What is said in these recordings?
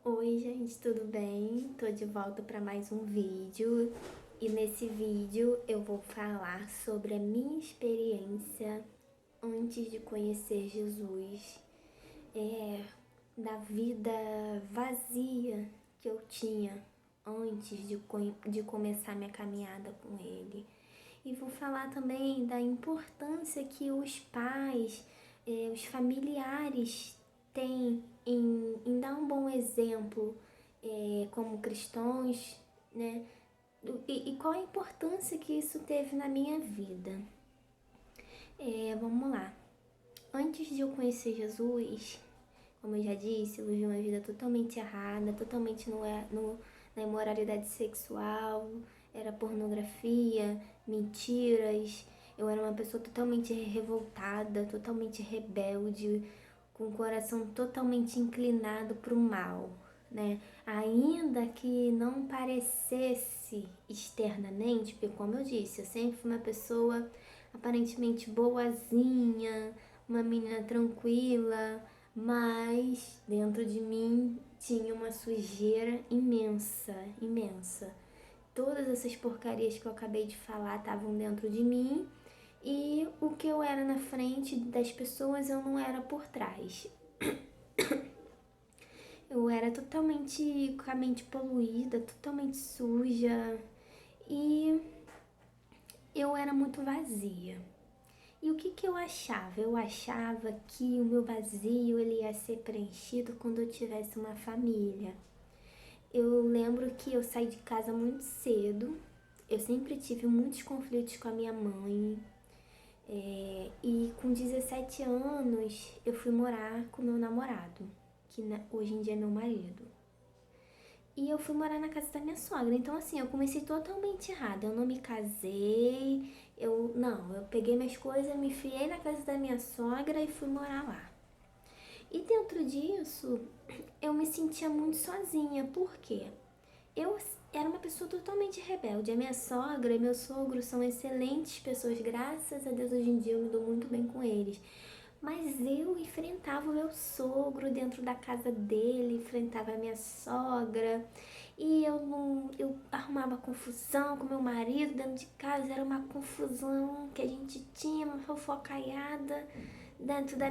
Oi, gente, tudo bem? Tô de volta para mais um vídeo e nesse vídeo eu vou falar sobre a minha experiência antes de conhecer Jesus, da vida vazia que eu tinha antes de começar minha caminhada com Ele. E vou falar também da importância que os pais, os familiares têm em dar um bom exemplo como cristãos, né? E qual a importância que isso teve na minha vida. Vamos lá. Antes de eu conhecer Jesus, como eu já disse, eu vivi uma vida totalmente errada, totalmente na imoralidade sexual, era pornografia, mentiras. Eu era uma pessoa totalmente revoltada, totalmente rebelde, com o coração totalmente inclinado para o mal, né? Ainda que não parecesse externamente, porque como eu disse, eu sempre fui uma pessoa aparentemente boazinha, uma menina tranquila, mas dentro de mim tinha uma sujeira imensa, imensa. Todas essas porcarias que eu acabei de falar estavam dentro de mim e o que eu era na frente das pessoas eu não era por trás. Eu era totalmente com a mente poluída, totalmente suja e eu era muito vazia. E o que eu achava? Eu achava que o meu vazio ele ia ser preenchido quando eu tivesse uma família. Eu lembro que eu saí de casa muito cedo, eu sempre tive muitos conflitos com a minha mãe, e com 17 anos eu fui morar com meu namorado, que hoje em dia é meu marido. E eu fui morar na casa da minha sogra. Então, assim, eu comecei totalmente errada. Eu não me casei, eu peguei minhas coisas, me enfiei na casa da minha sogra e fui morar lá. E dentro disso, eu me sentia muito sozinha. Por quê? Eu era uma pessoa totalmente rebelde. A minha sogra e meu sogro são excelentes pessoas, graças a Deus hoje em dia eu me dou muito bem com eles. Mas eu enfrentava o meu sogro dentro da casa dele, enfrentava a minha sogra, e eu não, eu arrumava confusão com meu marido dentro de casa, era uma confusão que a gente tinha, uma fofocaiada dentro da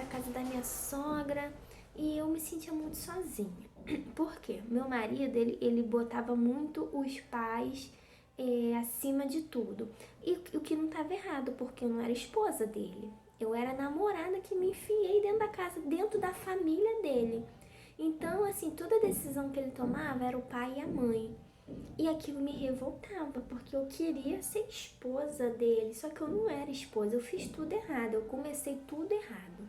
casa da minha sogra, e eu me sentia muito sozinha. Por quê? Meu marido, ele botava muito os pais acima de tudo. E o que não estava errado, porque eu não era esposa dele. Eu era namorada que me enfiei dentro da casa, dentro da família dele. Então, assim, toda decisão que ele tomava era o pai e a mãe. E aquilo me revoltava, porque eu queria ser esposa dele, só que eu não era esposa, eu fiz tudo errado, eu comecei tudo errado.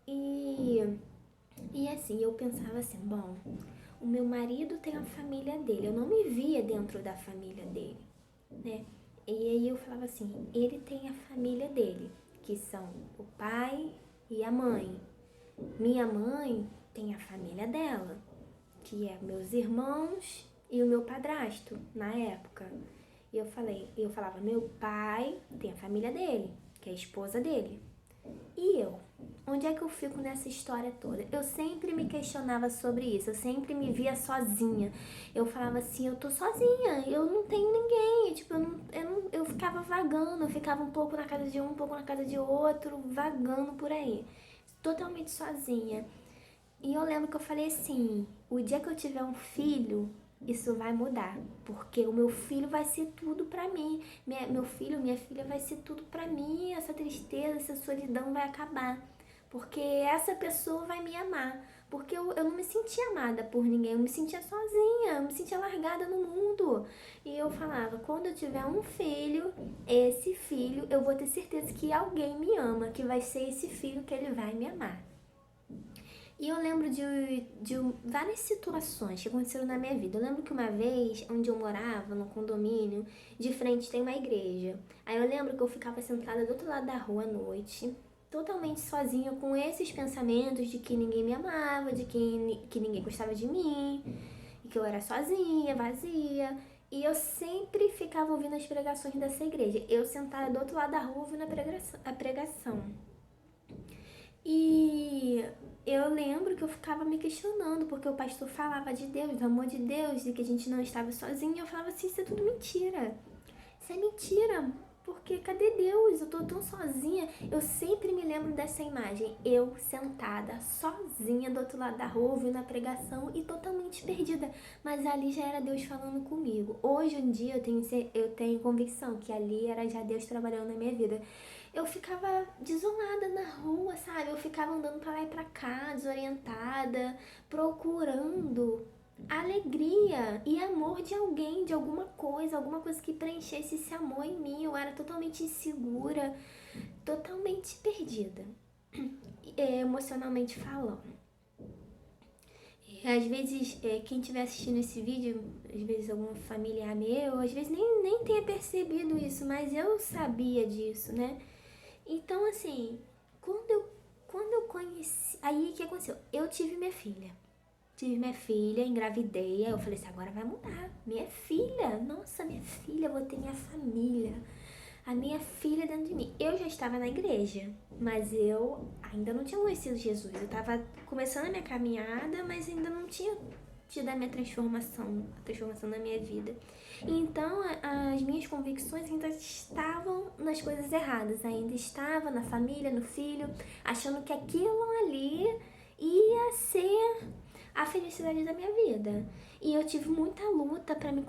E, e assim, eu pensava assim, bom, o meu marido tem a família dele, eu não me via dentro da família dele, né? E aí eu falava assim, ele tem a família dele, que são o pai e a mãe. Minha mãe tem a família dela, que é meus irmãos e o meu padrasto na época. E eu falava, meu pai tem a família dele, que é a esposa dele. E eu? Onde é que eu fico nessa história toda? Eu sempre me questionava sobre isso, eu sempre me via sozinha. Eu falava assim, eu tô sozinha, eu não tenho ninguém. Tipo, eu ficava vagando, eu ficava um pouco na casa de um pouco na casa de outro, vagando por aí. Totalmente sozinha. E eu lembro que eu falei assim, o dia que eu tiver um filho, isso vai mudar, porque o meu filho vai ser tudo pra mim. Meu filho, minha filha vai ser tudo pra mim, essa tristeza, essa solidão vai acabar. Porque essa pessoa vai me amar. Porque eu não me sentia amada por ninguém, eu me sentia sozinha, eu me sentia largada no mundo. E eu falava, quando eu tiver um filho, esse filho, eu vou ter certeza que alguém me ama, que vai ser esse filho que ele vai me amar. E eu lembro de várias situações que aconteceram na minha vida. Eu lembro que uma vez, onde eu morava, no condomínio, de frente tem uma igreja. Aí eu lembro que eu ficava sentada do outro lado da rua à noite, totalmente sozinha, com esses pensamentos de que ninguém me amava, que ninguém gostava de mim, e que eu era sozinha, vazia. E eu sempre ficava ouvindo as pregações dessa igreja. Eu sentada do outro lado da rua ouvindo a pregação. E eu lembro que eu ficava me questionando, porque o pastor falava de Deus, do amor de Deus, e que a gente não estava sozinho, e eu falava assim, isso é tudo mentira. Isso é mentira, porque cadê Deus? Eu tô tão sozinha. Eu sempre me lembro dessa imagem. Eu sentada, sozinha do outro lado da rua, ouvindo a pregação e totalmente perdida. Mas ali já era Deus falando comigo. Hoje em dia eu tenho convicção que ali era já Deus trabalhando na minha vida. Eu ficava desolada na rua, sabe? Eu ficava andando pra lá e pra cá, desorientada, procurando alegria e amor de alguém, de alguma coisa que preenchesse esse amor em mim. Eu era totalmente insegura, totalmente perdida, emocionalmente falando. Às vezes, quem estiver assistindo esse vídeo, às vezes algum familiar meu, às vezes nem tenha percebido isso, mas eu sabia disso, né? Então, assim, quando eu conheci. Aí o que aconteceu? Eu tive minha filha. Tive minha filha, engravidei, aí eu falei assim, agora vai mudar. Minha filha, nossa, minha filha, eu vou ter minha família. A minha filha dentro de mim. Eu já estava na igreja, mas eu ainda não tinha conhecido Jesus. Eu estava começando a minha caminhada, mas ainda não tinha tido a minha transformação, a transformação da minha vida. Então, as minhas convicções ainda estavam nas coisas erradas. Ainda estava na família, no filho, achando que aquilo ali ia ser a felicidade da minha vida. E eu tive muita luta para me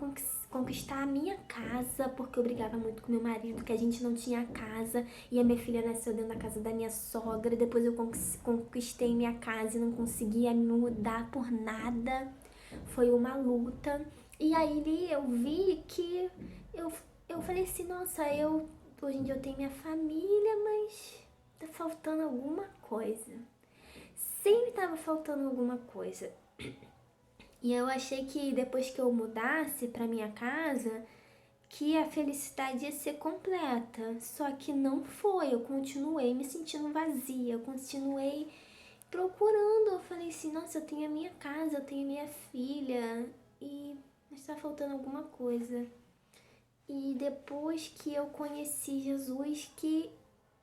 conquistar a minha casa, porque eu brigava muito com meu marido, que a gente não tinha casa, e a minha filha nasceu dentro da casa da minha sogra. Depois eu conquistei minha casa e não conseguia me mudar por nada. Foi uma luta. E aí eu vi que eu, eu falei assim, nossa, hoje em dia eu tenho minha família, mas tá faltando alguma coisa. Sempre tava faltando alguma coisa. E eu achei que depois que eu mudasse pra minha casa, que a felicidade ia ser completa. Só que não foi. Eu continuei me sentindo vazia. Eu continuei procurando. Eu falei assim, nossa, eu tenho a minha casa, eu tenho a minha filha. Mas tá faltando alguma coisa. E depois que eu conheci Jesus,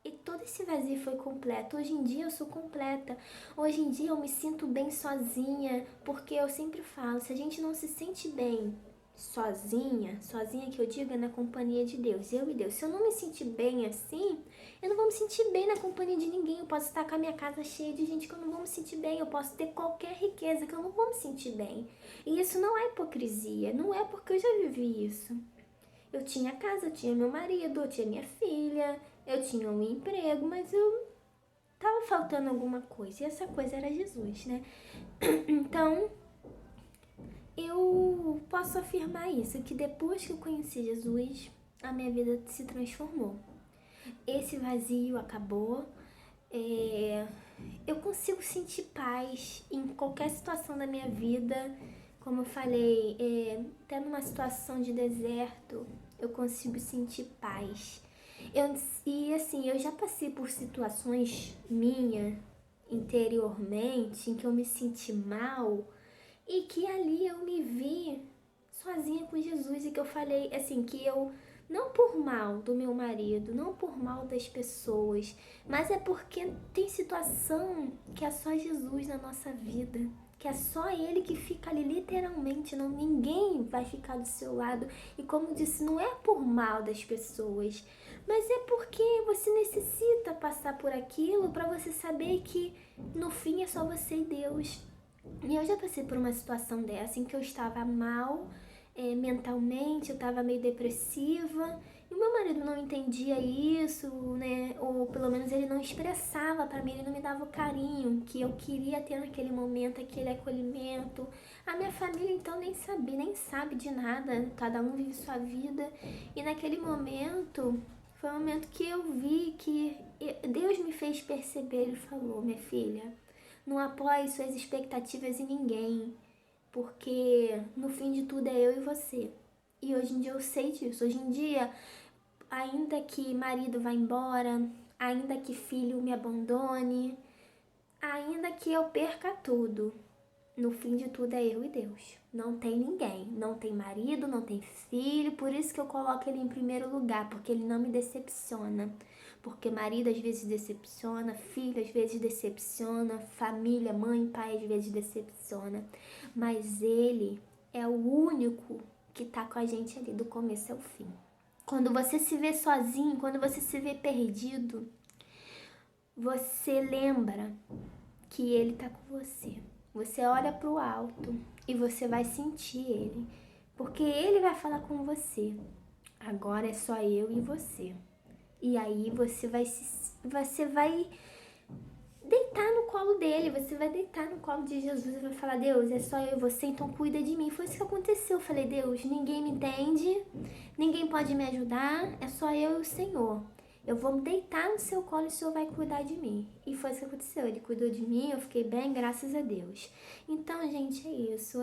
e todo esse vazio foi completo. Hoje em dia eu sou completa. Hoje em dia eu me sinto bem sozinha, porque eu sempre falo, se a gente não se sente bem sozinha, sozinha que eu digo é na companhia de Deus, eu e Deus. Se eu não me sentir bem assim, eu não vou me sentir bem na companhia de ninguém. Eu posso estar com a minha casa cheia de gente que eu não vou me sentir bem. Eu posso ter qualquer riqueza que eu não vou me sentir bem. E isso não é hipocrisia, não é porque eu já vivi isso. Eu tinha casa, eu tinha meu marido, eu tinha minha filha, eu tinha um emprego, mas eu tava faltando alguma coisa. E essa coisa era Jesus, né? Então, eu posso afirmar isso, que depois que eu conheci Jesus, a minha vida se transformou. Esse vazio acabou. É, eu consigo sentir paz em qualquer situação da minha vida. Como eu falei, até numa situação de deserto, eu consigo sentir paz. E assim, eu já passei por situações minha interiormente em que eu me senti mal e que ali eu me vi sozinha com Jesus e que eu falei assim, que eu não por mal do meu marido, não por mal das pessoas, mas é porque tem situação que é só Jesus na nossa vida, que é só Ele que fica ali literalmente, não, ninguém vai ficar do seu lado. E como disse, não é por mal das pessoas, mas é porque você necessita passar por aquilo para você saber que no fim é só você e Deus. E eu já passei por uma situação dessa em que eu estava mal mentalmente, eu estava meio depressiva e o meu marido não entendia isso, né? Ou pelo menos ele não expressava para mim, ele não me dava o carinho que eu queria ter naquele momento, aquele acolhimento. A minha família então nem sabia, nem sabe de nada, cada um vive sua vida. E naquele momento foi um momento que eu vi que Deus me fez perceber. Ele falou, minha filha, não apoie suas expectativas em ninguém, porque no fim de tudo é eu e você. E hoje em dia eu sei disso. Hoje em dia, ainda que marido vá embora, ainda que filho me abandone, ainda que eu perca tudo, no fim de tudo é eu e Deus. Não tem ninguém, não tem marido, não tem filho, por isso que eu coloco ele em primeiro lugar, porque ele não me decepciona. Porque marido às vezes decepciona, filho às vezes decepciona, família, mãe, pai às vezes decepciona. Mas ele é o único que tá com a gente ali do começo ao fim. Quando você se vê sozinho, quando você se vê perdido, você lembra que ele tá com você. Você olha pro alto e você vai sentir ele, porque ele vai falar com você. Agora é só eu e você. E aí você vai deitar no colo dele, você vai deitar no colo de Jesus e vai falar: Deus, é só eu e você, então cuida de mim. Foi isso que aconteceu. Eu falei: Deus, ninguém me entende, ninguém pode me ajudar, é só eu e o Senhor. Eu vou me deitar no seu colo e o Senhor vai cuidar de mim. E foi isso que aconteceu. Ele cuidou de mim, eu fiquei bem, graças a Deus. Então, gente, é isso.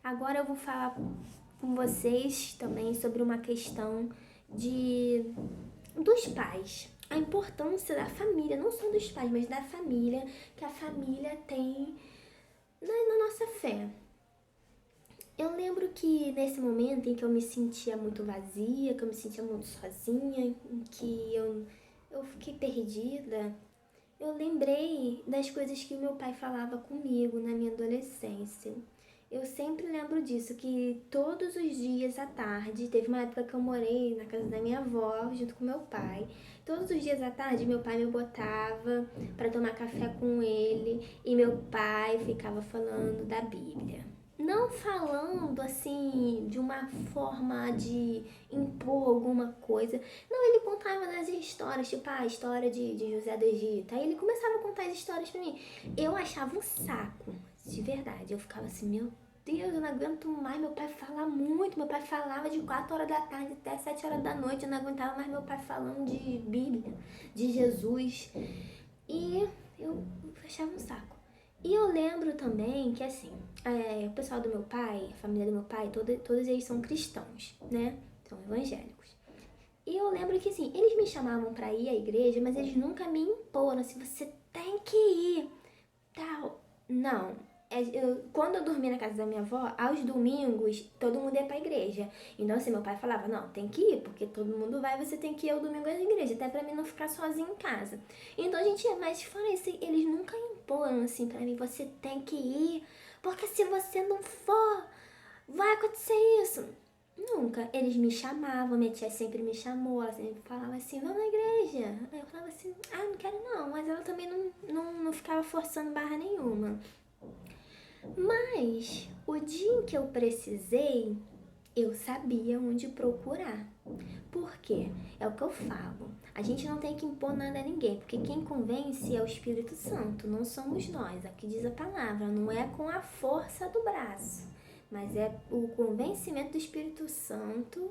Agora eu vou falar com vocês também sobre uma questão dos pais. A importância da família, não só dos pais, mas da família, que a família tem na nossa fé. Eu lembro que nesse momento em que eu me sentia muito vazia, que eu me sentia muito sozinha, em que eu fiquei perdida, eu lembrei das coisas que meu pai falava comigo na minha adolescência. Eu sempre lembro disso, que todos os dias à tarde, teve uma época que eu morei na casa da minha avó, junto com meu pai. Todos os dias à tarde, meu pai me botava para tomar café com ele e meu pai ficava falando da Bíblia. Não falando assim de uma forma de impor alguma coisa. Não, ele contava das histórias, tipo a história de José do Egito. Aí ele começava a contar as histórias pra mim. Eu achava um saco, de verdade. Eu ficava assim, meu Deus, eu não aguento mais. Meu pai fala muito. Meu pai falava de 4 horas da tarde até 7 horas da noite. Eu não aguentava mais meu pai falando de Bíblia, de Jesus. E eu achava um saco. E eu lembro também que, assim, o pessoal do meu pai, a família do meu pai, todos eles são cristãos, né? São evangélicos. E eu lembro que, assim, eles me chamavam pra ir à igreja, mas eles nunca me imporam, assim, você tem que ir, tal. Não. Quando eu dormia na casa da minha avó, aos domingos, todo mundo ia pra igreja. Então, assim, meu pai falava, não, tem que ir, porque todo mundo vai, você tem que ir ao domingo à igreja, até pra mim não ficar sozinha em casa. Então, a gente ia, mas fora isso, eles nunca imporam, assim, pra mim, você tem que ir, porque se você não for, vai acontecer isso. Nunca. Eles me chamavam, minha tia sempre me chamou, ela sempre falava assim, vamos na igreja. Aí eu falava assim, não quero não, mas ela também não ficava forçando barra nenhuma. Mas o dia em que eu precisei, eu sabia onde procurar. Por quê? É o que eu falo. A gente não tem que impor nada a ninguém, porque quem convence é o Espírito Santo, não somos nós. Aqui diz a palavra, não é com a força do braço, mas é o convencimento do Espírito Santo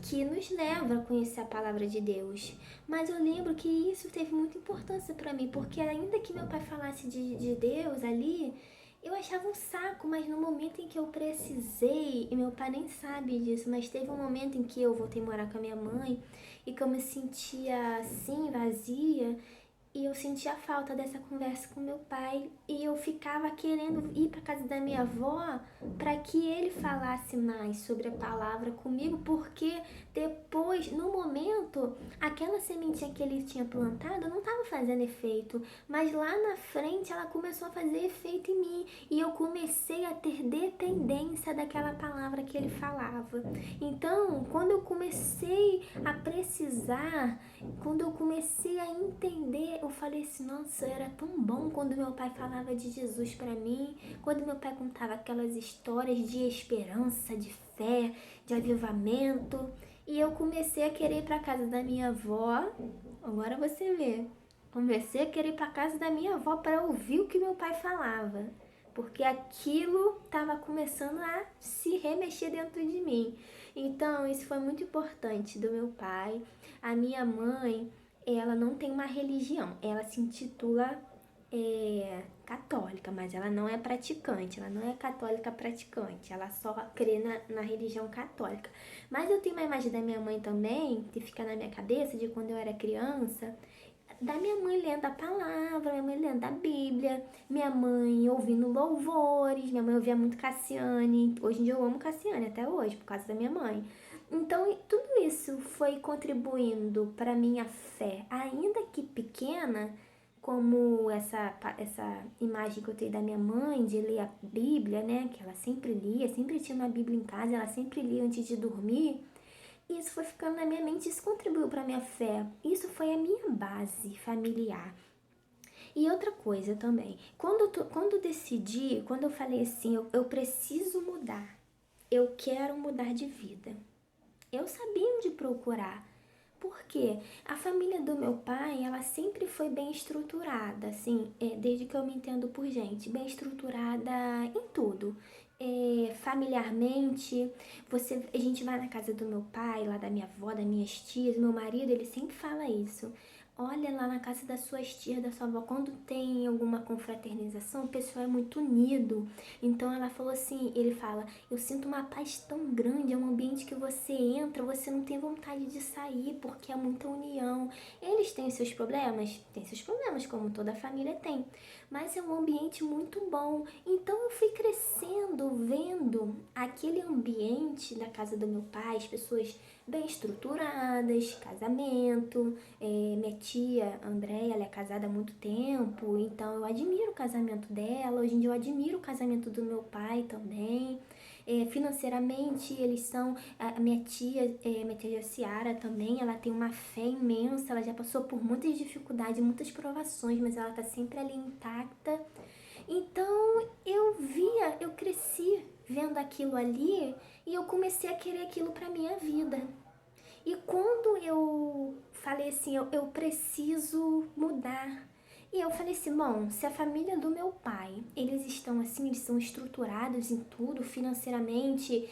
que nos leva a conhecer a palavra de Deus. Mas eu lembro que isso teve muita importância para mim, porque ainda que meu pai falasse de Deus ali, eu achava um saco, mas no momento em que eu precisei, e meu pai nem sabe disso, mas teve um momento em que eu voltei a morar com a minha mãe e que eu me sentia assim, vazia, e eu sentia falta dessa conversa com meu pai e eu ficava querendo ir para casa da minha avó para que ele falasse mais sobre a palavra comigo, porque depois, no momento, aquela sementinha que ele tinha plantado não estava fazendo efeito, mas lá na frente ela começou a fazer efeito em mim e eu comecei a ter dependência daquela palavra que ele falava. Então, quando eu comecei a precisar, quando eu comecei a entender, eu falei assim, nossa, era tão bom quando meu pai falava de Jesus pra mim, quando meu pai contava aquelas histórias de esperança, de fé, de avivamento. E eu comecei a querer ir pra casa da minha avó, agora você vê, comecei a querer ir pra casa da minha avó para ouvir o que meu pai falava, porque aquilo estava começando a se remexer dentro de mim. Então, isso foi muito importante do meu pai. A minha mãe, ela não tem uma religião, ela se intitula católica, mas ela não é praticante, ela não é católica praticante, ela só crê na religião católica. Mas eu tenho uma imagem da minha mãe também, que fica na minha cabeça, de quando eu era criança, da minha mãe lendo a palavra, minha mãe lendo a Bíblia, minha mãe ouvindo louvores, minha mãe ouvia muito Cassiane. Hoje em dia eu amo Cassiane até hoje, por causa da minha mãe. Então, tudo isso foi contribuindo para minha fé, ainda que pequena, como essa imagem que eu tenho da minha mãe, de ler a Bíblia, né? Que ela sempre lia, sempre tinha uma Bíblia em casa, ela sempre lia antes de dormir. Isso foi ficando na minha mente, isso contribuiu para minha fé. Isso foi a minha base familiar. E outra coisa também, quando eu decidi, quando eu falei assim, eu preciso mudar, eu quero mudar de vida. Eu sabia onde procurar. Porque a família do meu pai, ela sempre foi bem estruturada, assim, desde que eu me entendo por gente, bem estruturada em tudo. Familiarmente, a gente vai na casa do meu pai, lá da minha avó, das minhas tias, meu marido, ele sempre fala isso. Olha lá na casa das suas tias, da sua avó, quando tem alguma confraternização, o pessoal é muito unido. Então ela falou assim, ele fala, eu sinto uma paz tão grande, é um ambiente que você entra, você não tem vontade de sair, porque é muita união. Eles têm seus problemas? Tem seus problemas, como toda família tem. Mas é um ambiente muito bom. Então eu fui crescendo, vendo aquele ambiente da casa do meu pai, as pessoas bem estruturadas, casamento. Minha tia, Andréia, ela é casada há muito tempo, então eu admiro o casamento dela. Hoje em dia eu admiro o casamento do meu pai também. Financeiramente, eles são... A minha tia Ciara também, ela tem uma fé imensa, ela já passou por muitas dificuldades, muitas provações, mas ela tá sempre ali intacta. Então, eu cresci vendo aquilo ali e eu comecei a querer aquilo pra minha vida. E quando eu falei assim, eu preciso mudar. E eu falei assim, bom, se a família do meu pai, eles estão assim, eles são estruturados em tudo, financeiramente,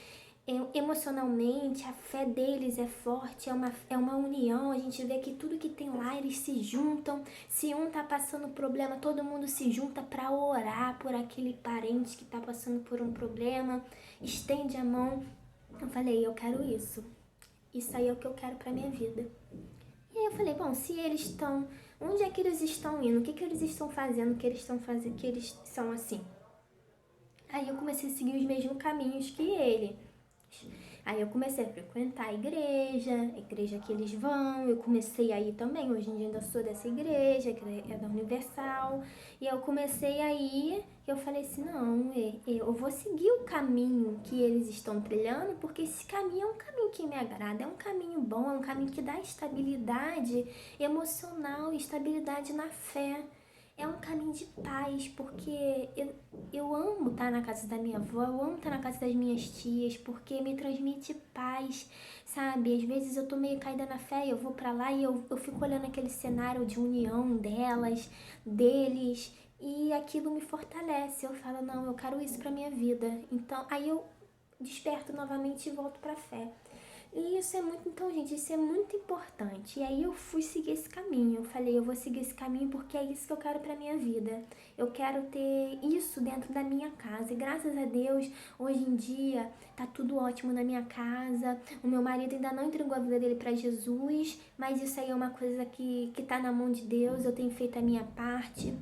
emocionalmente, a fé deles é forte, é uma união, a gente vê que tudo que tem lá, eles se juntam. Se um tá passando problema, todo mundo se junta para orar por aquele parente que tá passando por um problema, estende a mão. Eu falei, eu quero isso. Isso aí é o que eu quero pra minha vida. E aí eu falei, bom, se eles estão... Onde é que eles estão indo? O que eles estão fazendo que eles estão fazendo, que eles são assim? Aí eu comecei a seguir os mesmos caminhos que ele. Aí eu comecei a frequentar a igreja que eles vão. Eu comecei a ir também, hoje em dia ainda sou dessa igreja, que é da Universal. E eu comecei a ir, eu falei assim, não, eu vou seguir o caminho que eles estão trilhando, porque esse caminho é um caminho que me agrada, é um caminho bom, é um caminho que dá estabilidade emocional, estabilidade na fé. É um caminho de paz, porque eu amo estar na casa da minha avó, eu amo estar na casa das minhas tias, porque me transmite paz, sabe? Às vezes eu tô meio caída na fé e eu vou pra lá e eu fico olhando aquele cenário de união delas, deles, e aquilo me fortalece. Eu falo, não, eu quero isso pra minha vida. Então, aí eu desperto novamente e volto pra fé. E isso é muito, então, gente, isso é muito importante. E aí eu fui seguir esse caminho. Eu falei, eu vou seguir esse caminho porque é isso que eu quero pra minha vida. Eu quero ter isso dentro da minha casa. E graças a Deus, hoje em dia, tá tudo ótimo na minha casa. O meu marido ainda não entregou a vida dele pra Jesus, mas isso aí é uma coisa que tá na mão de Deus. Eu tenho feito a minha parte.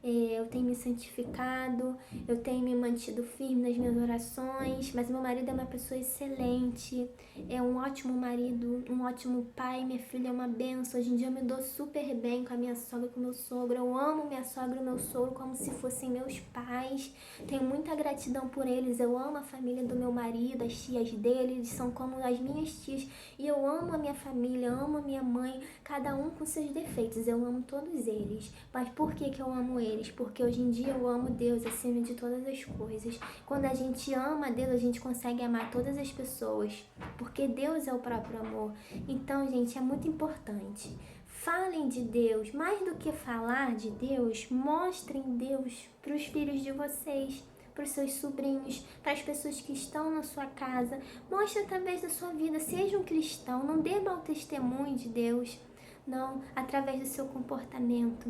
Eu tenho me santificado, eu tenho me mantido firme nas minhas orações, mas meu marido é uma pessoa excelente, é um ótimo marido, um ótimo pai, minha filha é uma benção. Hoje em dia eu me dou super bem com a minha sogra e com o meu sogro, eu amo minha sogra e meu sogro como se fossem meus pais, tenho muita gratidão por eles, eu amo a família do meu marido, as tias dele, eles são como as minhas tias, e eu amo a minha família, amo a minha mãe, cada um com seus defeitos, eu amo todos eles. Mas por que eu amo eles? Porque hoje em dia eu amo Deus acima de todas as coisas. Quando a gente ama Deus, a gente consegue amar todas as pessoas, porque Deus é o próprio amor. Então, gente, é muito importante. Falem de Deus, mais do que falar de Deus, mostrem Deus para os filhos de vocês, para os seus sobrinhos, para as pessoas que estão na sua casa. Mostre através da sua vida, seja um cristão, não dê mau testemunho de Deus, não, através do seu comportamento.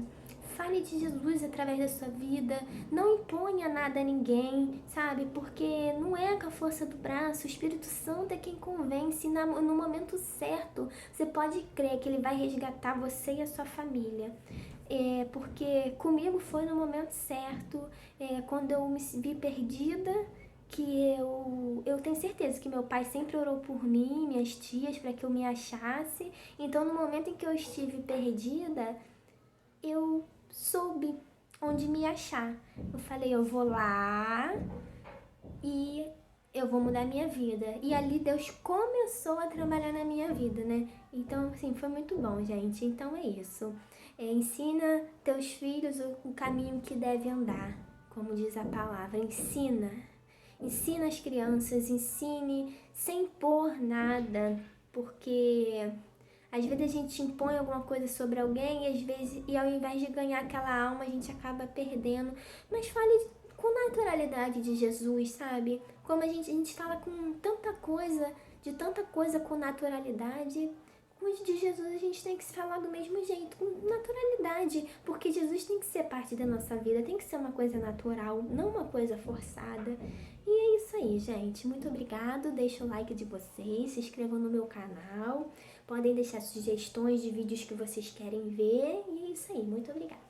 fale de Jesus através da sua vida, não imponha nada a ninguém, sabe? Porque não é com a força do braço, o Espírito Santo é quem convence no momento certo. Você pode crer que ele vai resgatar você e a sua família. Porque comigo foi no momento certo, quando eu me vi perdida, que eu tenho certeza que meu pai sempre orou por mim, minhas tias, para que eu me achasse. Então, no momento em que eu estive perdida, eu soube onde me achar. Eu falei, eu vou lá e eu vou mudar minha vida. E ali Deus começou a trabalhar na minha vida, né? Então, assim, foi muito bom, gente. Então é isso. Ensina teus filhos o caminho que deve andar, como diz a palavra. Ensina as crianças, ensine sem impor nada, porque às vezes a gente impõe alguma coisa sobre alguém e ao invés de ganhar aquela alma, a gente acaba perdendo. Mas fale com naturalidade de Jesus, sabe? Como a gente fala com tanta coisa, de tanta coisa com naturalidade, com os de Jesus a gente tem que se falar do mesmo jeito, com naturalidade, porque Jesus tem que ser parte da nossa vida, tem que ser uma coisa natural, não uma coisa forçada. E é isso aí, gente. Muito obrigado. Deixa o like de vocês, se inscrevam no meu canal. Podem deixar sugestões de vídeos que vocês querem ver. E é isso aí. Muito obrigada.